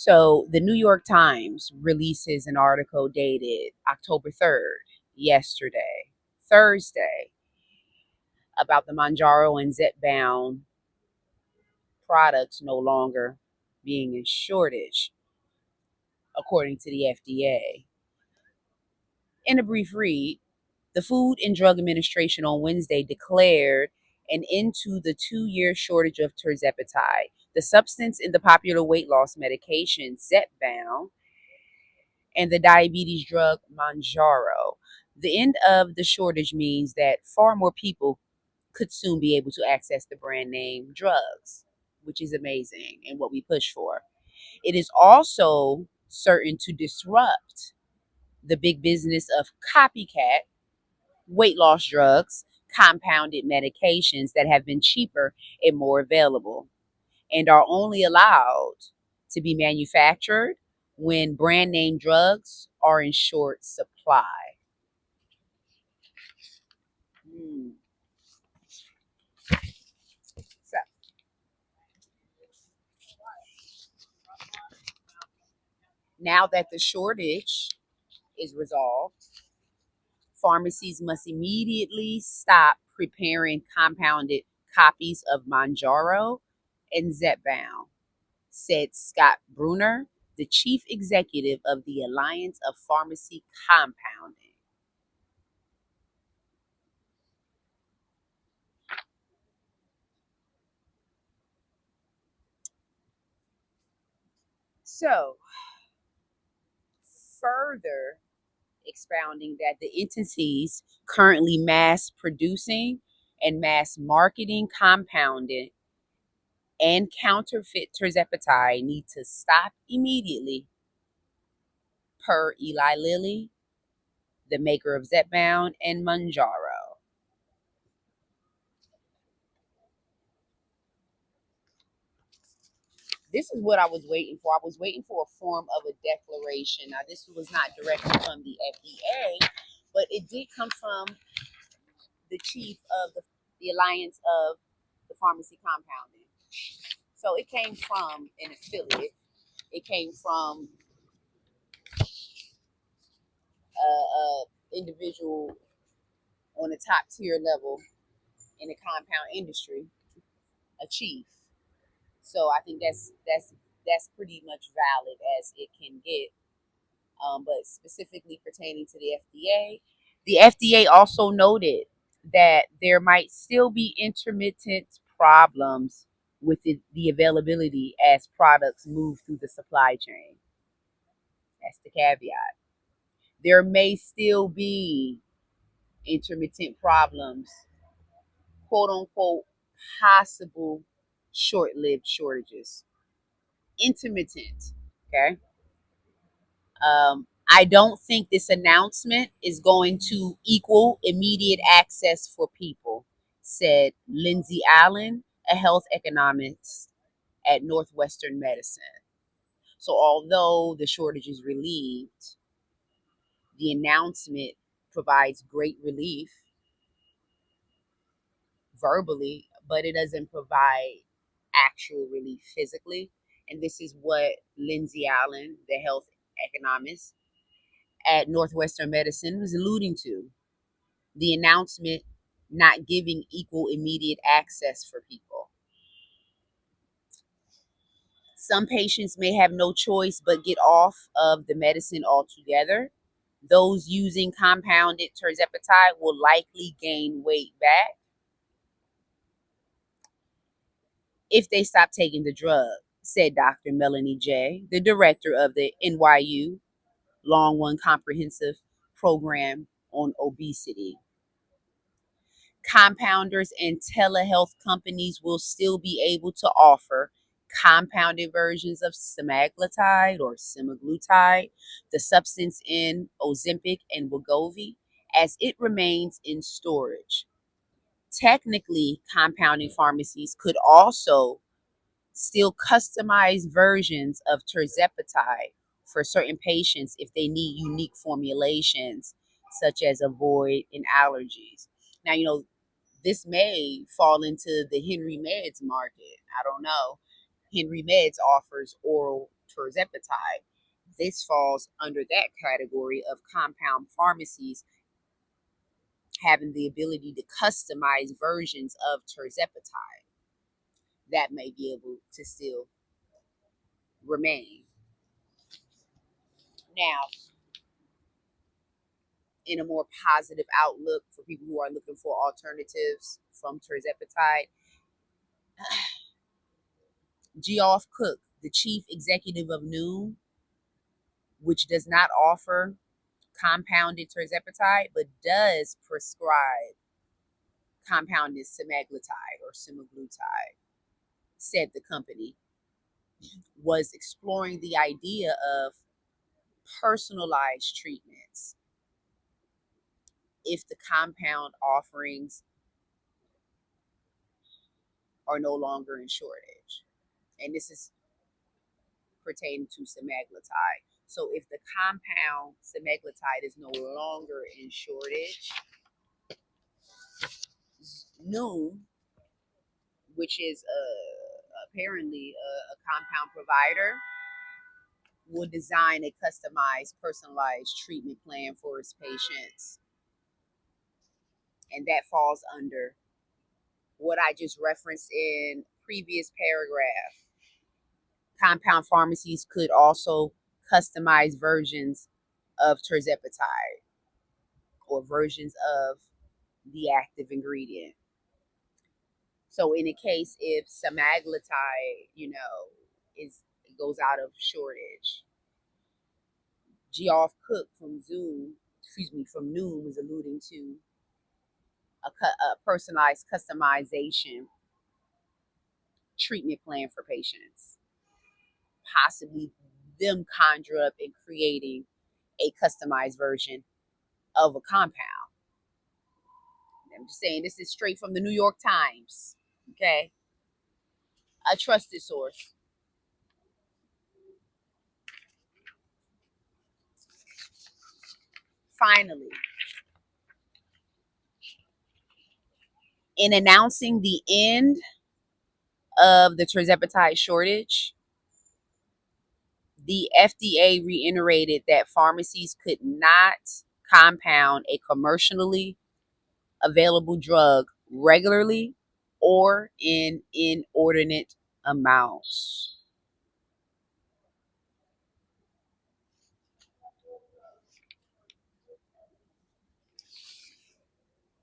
So the New York Times releases an article dated October 3rd, yesterday, Thursday, about the Mounjaro and Zepbound products no longer being in shortage, according to the FDA. In a brief read, the Food and Drug Administration on Wednesday declared an end to the 2-year shortage of Tirzepatide, the substance in the popular weight loss medication Zepbound, and the diabetes drug Mounjaro. The end of the shortage means that far more people could soon be able to access the brand name drugs, which is amazing and what we push for. It is also certain to disrupt the big business of copycat weight loss drugs, compounded medications that have been cheaper and more available, and are only allowed to be manufactured when brand name drugs are in short supply. So now that the shortage is resolved, pharmacies must immediately stop preparing compounded copies of Mounjaro and Zepbound, said Scott Bruner, the chief executive of the Alliance of Pharmacy Compounding. So, further expounding that the entities currently mass producing and mass marketing compounded and counterfeit Tirzepatide need to stop immediately, per Eli Lilly, the maker of Zepbound and Mounjaro. This is what I was waiting for. I was waiting for a form of a declaration. Now, this was not directly from the FDA, but it did come from the chief of the Alliance of the Pharmacy Compounding. So it came from an affiliate. It came from a individual on a top tier level in the compound industry, a chief. So I think that's pretty much valid as it can get. But specifically pertaining to the FDA also noted that there might still be intermittent problems with the availability as products move through the supply chain. That's the caveat. There may still be intermittent problems, quote unquote, possible short lived shortages. Intermittent, okay? I don't think this announcement is going to equal immediate access for people, said Lindsay Allen, a health economist at Northwestern Medicine. So, although the shortage is relieved, the announcement provides great relief verbally, but it doesn't provide actual relief physically. And this is what Lindsay Allen, the health economist at Northwestern Medicine, was alluding to. The announcement not giving equal immediate access for people. Some patients may have no choice but get off of the medicine altogether. Those using compounded Tirzepatide will likely gain weight back if they stop taking the drug, said Dr. Melanie J., the director of the NYU Long One Comprehensive Program on Obesity. Compounders and telehealth companies will still be able to offer compounded versions of semaglutide or semaglutide, the substance in Ozempic and Wegovy, as it remains in storage. Technically, compounding pharmacies could also still customize versions of Tirzepatide for certain patients if they need unique formulations, such as avoid and allergies. Now, this may fall into the Henry Meds market. I don't know. Henry Meds offers oral Tirzepatide. This falls under that category of compound pharmacies having the ability to customize versions of Tirzepatide that may be able to still remain. Now, in a more positive outlook for people who are looking for alternatives from Tirzepatide, Geoff Cook, the chief executive of Noom, which does not offer compounded Tirzepatide, but does prescribe compounded semaglutide or semaglutide, said the company was exploring the idea of personalized treatments if the compound offerings are no longer in shortage. And this is pertaining to semaglutide. So if the compound semaglutide is no longer in shortage, Noom, which is apparently a compound provider, will design a customized, personalized treatment plan for its patients. And that falls under what I just referenced in previous paragraph. Compound pharmacies could also customize versions of Tirzepatide or versions of the active ingredient. So in a case if semaglutide, goes out of shortage, Geoff Cook from Noom is alluding to a personalized customization treatment plan for patients. Possibly them conjure up and creating a customized version of a compound. I'm just saying this is straight from the New York Times. Okay. A trusted source. Finally, in announcing the end of the Tirzepatide shortage, the FDA reiterated that pharmacies could not compound a commercially available drug regularly or in inordinate amounts.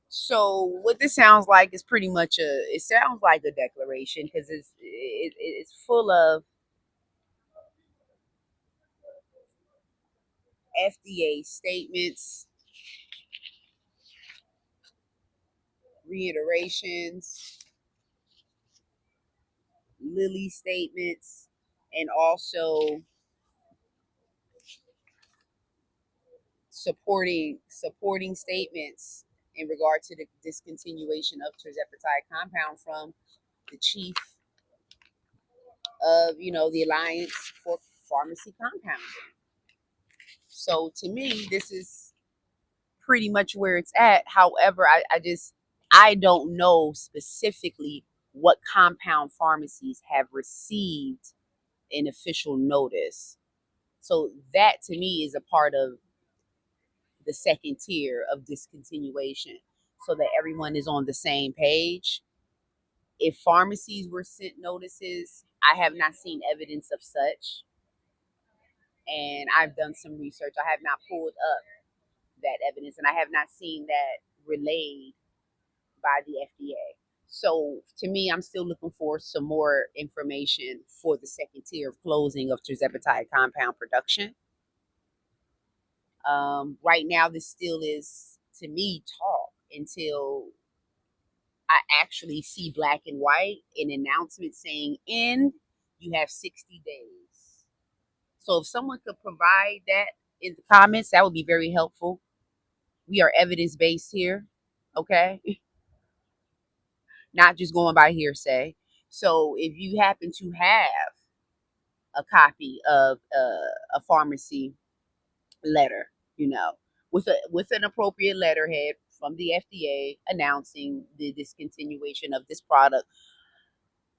So what this sounds like is pretty much it sounds like a declaration because it's full of FDA statements, reiterations, Lilly statements, and also supporting statements in regard to the discontinuation of Tirzepatide compound from the chief of the Alliance for Pharmacy Compounding. So to me, this is pretty much where it's at. However, I don't know specifically what compound pharmacies have received an official notice. So that to me is a part of the second tier of discontinuation so that everyone is on the same page. If pharmacies were sent notices, I have not seen evidence of such. And I've done some research. I have not pulled up that evidence and I have not seen that relayed by the FDA. So to me, I'm still looking for some more information for the second tier of closing of Tirzepatide compound production. Right now, this still is, to me, talk until I actually see black and white, an announcement saying end, you have 60 days. So if someone could provide that in the comments, that would be very helpful. We are evidence-based here, okay? Not just going by hearsay. So if you happen to have a copy of a pharmacy letter, with an appropriate letterhead from the FDA announcing the discontinuation of this product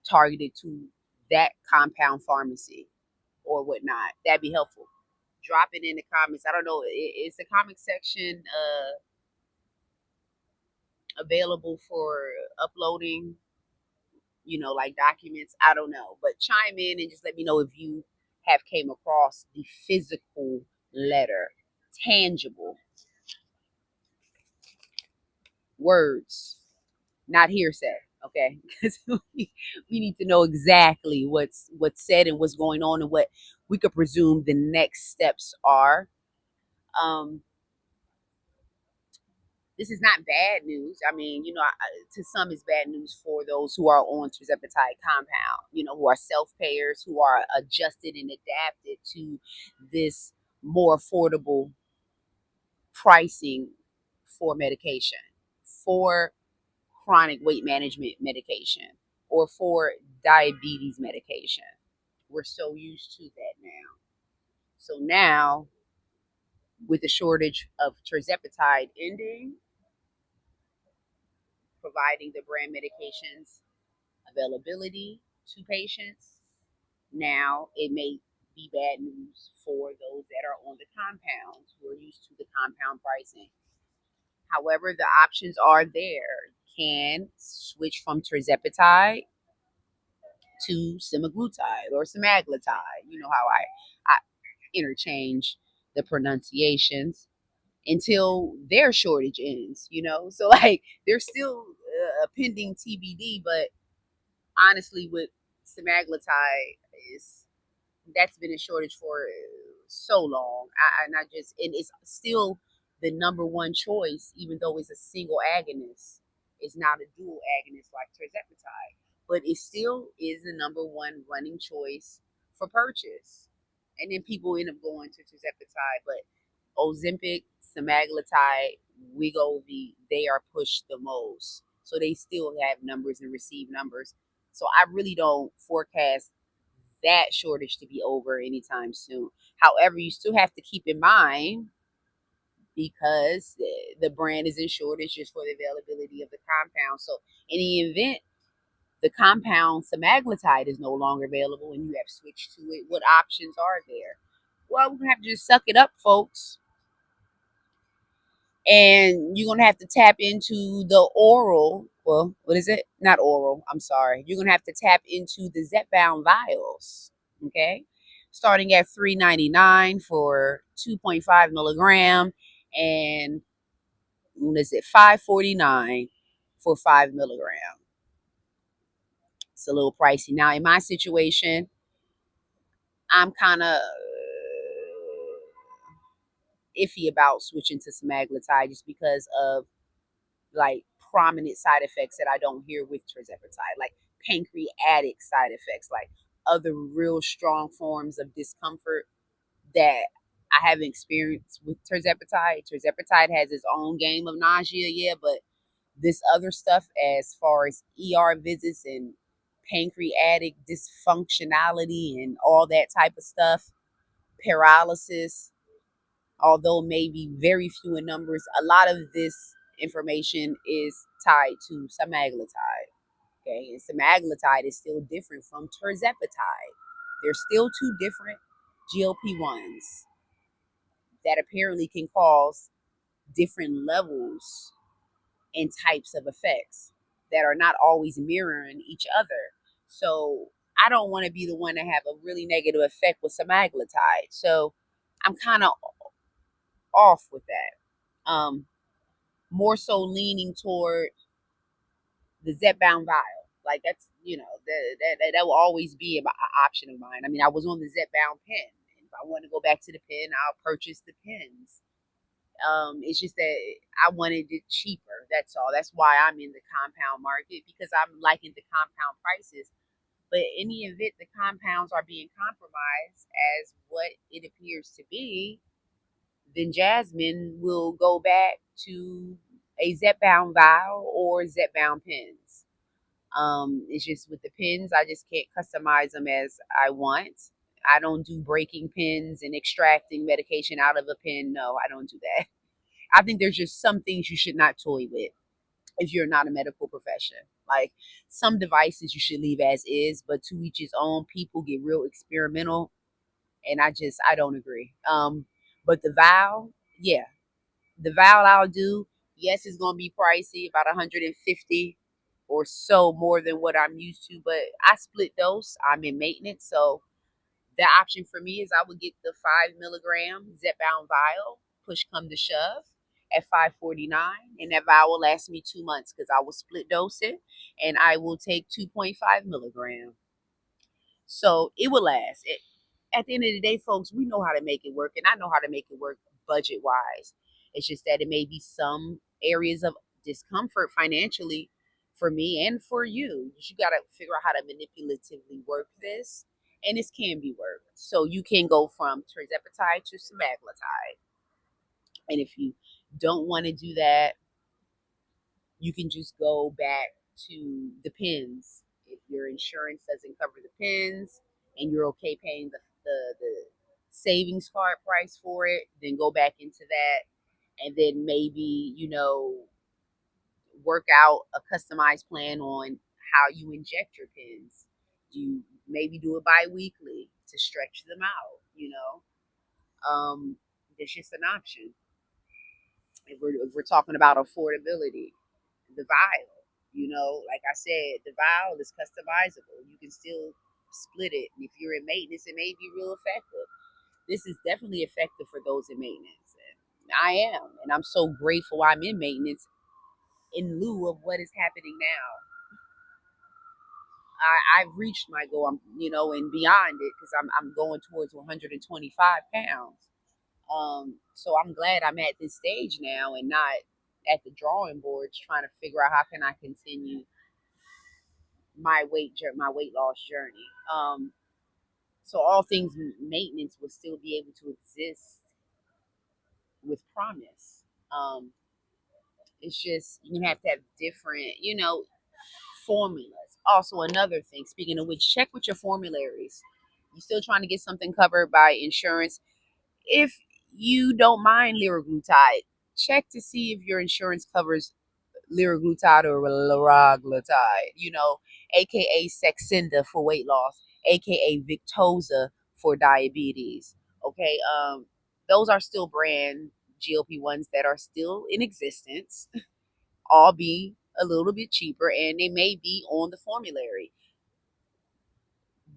targeted to that compound pharmacy, or whatnot. That'd be helpful. Drop it in the comments. I don't know. Is the comment section available for uploading, like documents? I don't know. But chime in and just let me know if you have came across the physical letter, tangible words, not hearsay. Okay, because we need to know exactly what's said and what's going on and what we could presume the next steps are. Um, this is not bad news. I mean, to some it's bad news for those who are on Tirzepatide compound, who are self-payers, who are adjusted and adapted to this more affordable pricing for medication, for chronic weight management medication, or for diabetes medication. We're so used to that now. So now, with the shortage of Tirzepatide ending, providing the brand medications availability to patients, now it may be bad news for those that are on the compounds who are used to the compound pricing. However, the options are there. You can switch from Tirzepatide to semaglutide or semaglutide. You know how I interchange the pronunciations until their shortage ends. So like there's still a pending TBD, but honestly with semaglutide is that's been in shortage for so long. And it's still the number one choice, even though it's a single agonist. It's not a dual agonist like Tirzepatide, but it still is the number one running choice for purchase. And then people end up going to Tirzepatide, but Ozempic, semaglutide, Wegovy, they are pushed the most. So they still have numbers and receive numbers. So I really don't forecast that shortage to be over anytime soon. However, you still have to keep in mind, because the brand is in shortage just for the availability of the compound. So in the event the compound semaglutide is no longer available and you have switched to it, what options are there? Well, we're going to have to just suck it up, folks. And you're going to have to tap into the oral. Well, what is it? Not oral. I'm sorry. You're going to have to tap into the Zepbound vials. Okay. Starting at $3.99 for 2.5 milligram. And what is it? $5.49 for 5 milligram. It's a little pricey. Now, in my situation, I'm kind of iffy about switching to semaglutide just because of like prominent side effects that I don't hear with Tirzepatide, like pancreatic side effects, like other real strong forms of discomfort that I haven't experienced with Tirzepatide. Tirzepatide has its own game of nausea, yeah, but this other stuff as far as ER visits and pancreatic dysfunctionality and all that type of stuff, paralysis, although maybe very few in numbers, a lot of this information is tied to semaglutide. Okay, and semaglutide is still different from Tirzepatide. They're still two different GLP-1s that apparently can cause different levels and types of effects that are not always mirroring each other. So I don't want to be the one to have a really negative effect with semaglutide. So I'm kind of off with that. More so leaning toward the Zepbound vial. Like that's that will always be an option of mine. I mean, I was on the Zepbound pen. If I want to go back to the pen, I'll purchase the pens. It's just that I wanted it cheaper. That's all. That's why I'm in the compound market, because I'm liking the compound prices. But in the event the compounds are being compromised as what it appears to be, then Jasmine will go back to a Zepbound vial or Zepbound pens. It's just with the pens, I just can't customize them as I want. I don't do breaking pens and extracting medication out of a pen. No, I don't do that. I think there's just some things you should not toy with if you're not a medical profession. Like some devices you should leave as is, but to each his own. People get real experimental And I don't agree. But the vow, yeah, the vow I'll do. Yes, it's gonna be pricey, about 150 or so more than what I'm used to. But I split dose. I'm in maintenance, so the option for me is I would get the 5 milligram Zepbound vial, push come to shove, at 549, and that vial will last me 2 months because I will split dose it, and I will take 2.5 milligram. So it will last. At the end of the day, folks, we know how to make it work, and I know how to make it work budget wise. It's just that it may be some areas of discomfort financially for me and for you. You got to figure out how to manipulatively work this, and this can be worked. So you can go from Tirzepatide to semaglutide, and if you don't want to do that, you can just go back to the pins. If your insurance doesn't cover the pins and you're okay paying the savings card price for it, then go back into that, and then maybe, work out a customized plan on how you inject your pins. You maybe do it bi-weekly to stretch them out. That's just an option. If we're talking about affordability, the vial. Like I said, the vial is customizable. You can still split it. And if you're in maintenance, it may be real effective. This is definitely effective for those in maintenance. And I am. And I'm so grateful I'm in maintenance in lieu of what is happening now. I've reached my goal, and beyond it, because I'm going towards 125 pounds. So I'm glad I'm at this stage now and not at the drawing boards trying to figure out how can I continue my weight loss journey. So all things maintenance will still be able to exist with promise. It's just you're gonna have to have different, formulas. Also, another thing. Speaking of which, check with your formularies. You still trying to get something covered by insurance? If you don't mind liraglutide, check to see if your insurance covers liraglutide or liraglutide, aka Saxenda for weight loss, aka Victoza for diabetes. Okay, those are still brand GLP-1s that are still in existence, all be a little bit cheaper, and they may be on the formulary.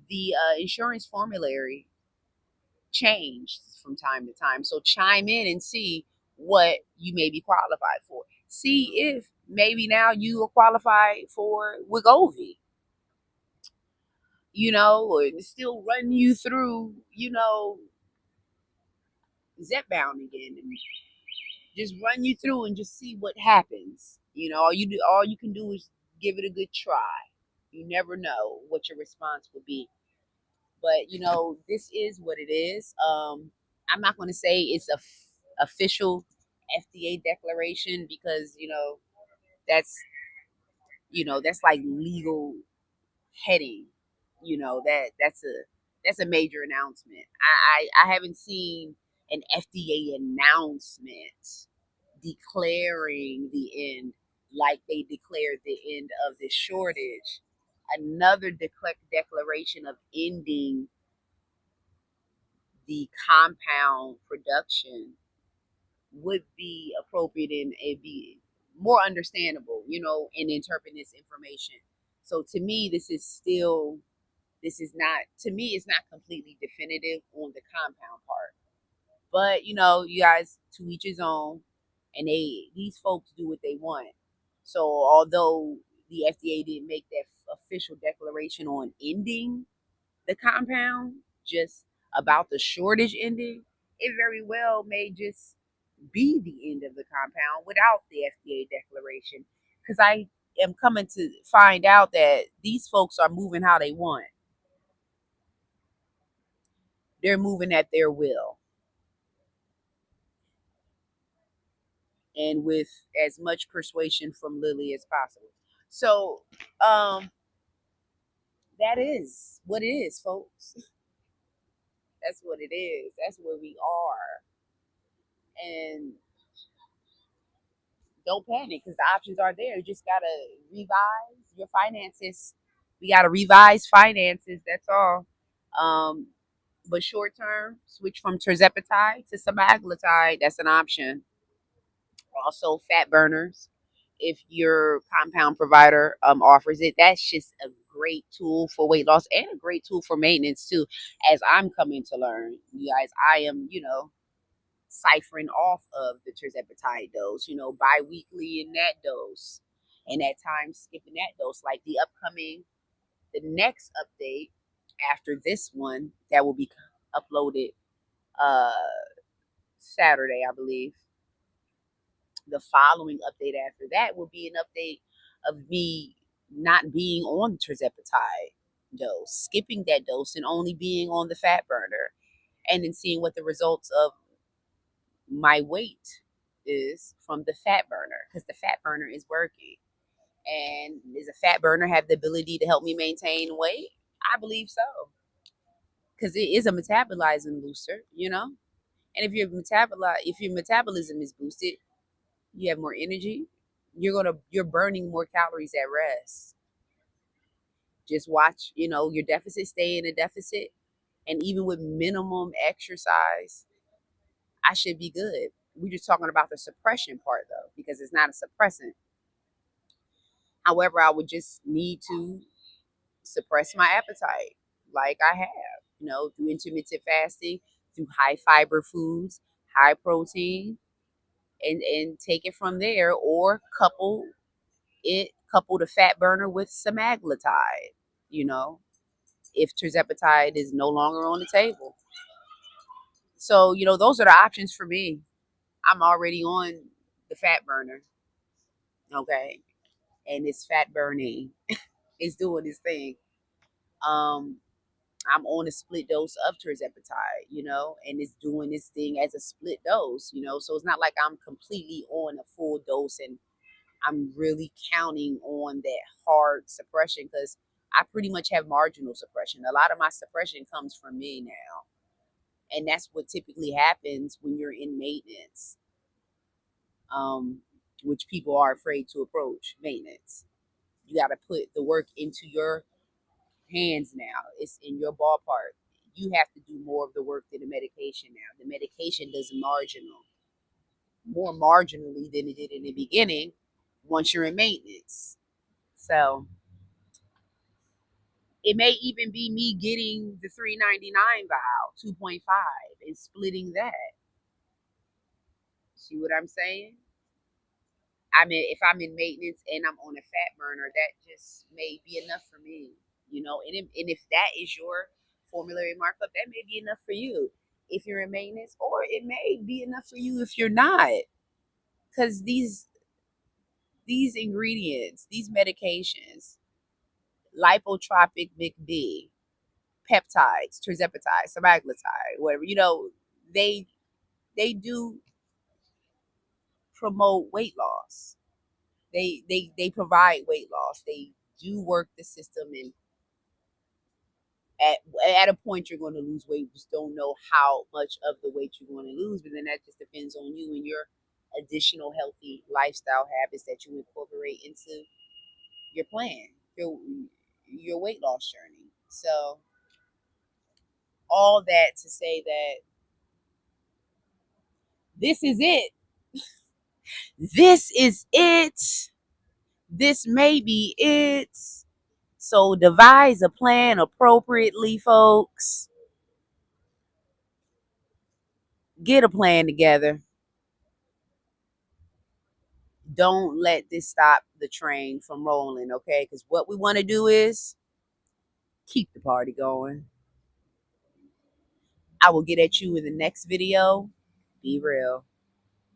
The insurance formulary changed from time to time, so chime in and see what you may be qualified for. See if maybe now you are qualified for Wegovy, or still run you through, Zepbound again, and just run you through and just see what happens. All you can do is give it a good try. You never know what your response will be. But this is what it is. I'm not going to say it's a official FDA declaration because that's that's like legal heading. That's a major announcement. I haven't seen an FDA announcement declaring the end like they declared the end of this shortage. Another declaration of ending the compound production would be appropriate and it'd be more understandable, in interpreting this information. So to me, this is not, to me, it's not completely definitive on the compound part. But, you guys, to each his own, and these folks do what they want. So although the FDA didn't make that official declaration on ending the compound, just about the shortage ending, it very well may just be the end of the compound without the FDA declaration. Because I am coming to find out that these folks are moving how they want. They're moving at their will and with as much persuasion from Lily as possible. So, that is what it is, folks. That's what it is. That's where we are. And don't panic because the options are there. You just gotta revise your finances. We gotta revise finances. That's all. Um, But short term, switch from Tirzepatide to semaglutide. That's an option. Also, fat burners. If your compound provider offers it, that's just a great tool for weight loss and a great tool for maintenance too. As I'm coming to learn, you guys, I am, ciphering off of the Tirzepatide dose, bi-weekly in that dose, and at times skipping that dose. Like the next update after this one that will be uploaded uh Saturday, I believe. The following update after that will be an update of me not being on Tirzepatide dose, skipping that dose, and only being on the fat burner, and then seeing what the results of my weight is from the fat burner, because the fat burner is working. And does a fat burner have the ability to help me maintain weight? I believe so, because it is a metabolizing booster. And if your metabolism is boosted, you have more energy. You're burning more calories at rest. Just watch, your deficit stay in a deficit, and even with minimum exercise, I should be good. We're just talking about the suppression part though, because it's not a suppressant. However, I would just need to suppress my appetite like I have, through intermittent fasting, through high fiber foods, high protein, and take it from there, or couple the fat burner with semaglutide, you know, if Tirzepatide is no longer on the table. So, those are the options for me. I'm already on the fat burner, okay? And it's fat burning. It's doing its thing. Um, I'm on a split dose of Tirzepatide, and it's doing its thing as a split dose, so it's not like I'm completely on a full dose and I'm really counting on that hard suppression, because I pretty much have marginal suppression. A lot of my suppression comes from me now. And that's what typically happens when you're in maintenance, um, which people are afraid to approach maintenance. You got to put the work into your hands now. It's in your ballpark. You have to do more of the work than the medication now. The medication does more marginally than it did in the beginning once you're in maintenance. So it may even be me getting the 399 vial, 2.5, and splitting that. See what I'm saying? I mean, if I'm in maintenance and I'm on a fat burner, that just may be enough for me, and if that is your formulary markup, that may be enough for you if you're in maintenance, or it may be enough for you if you're not. Because these ingredients, these medications, Lipotropic McD, peptides, Tirzepatide, semaglutide, whatever, they they do promote weight loss. They provide weight loss. They do work the system, and at at a point you're going to lose weight. You just don't know how much of the weight you're going to lose, but then that just depends on you and your additional healthy lifestyle habits that you incorporate into your plan, your weight loss journey. So all that to say that this is it. This is it. This may be it. So devise a plan appropriately, folks. Get a plan together. Don't let this stop the train from rolling, okay? Because what we want to do is keep the party going. I will get at you in the next video. Be real.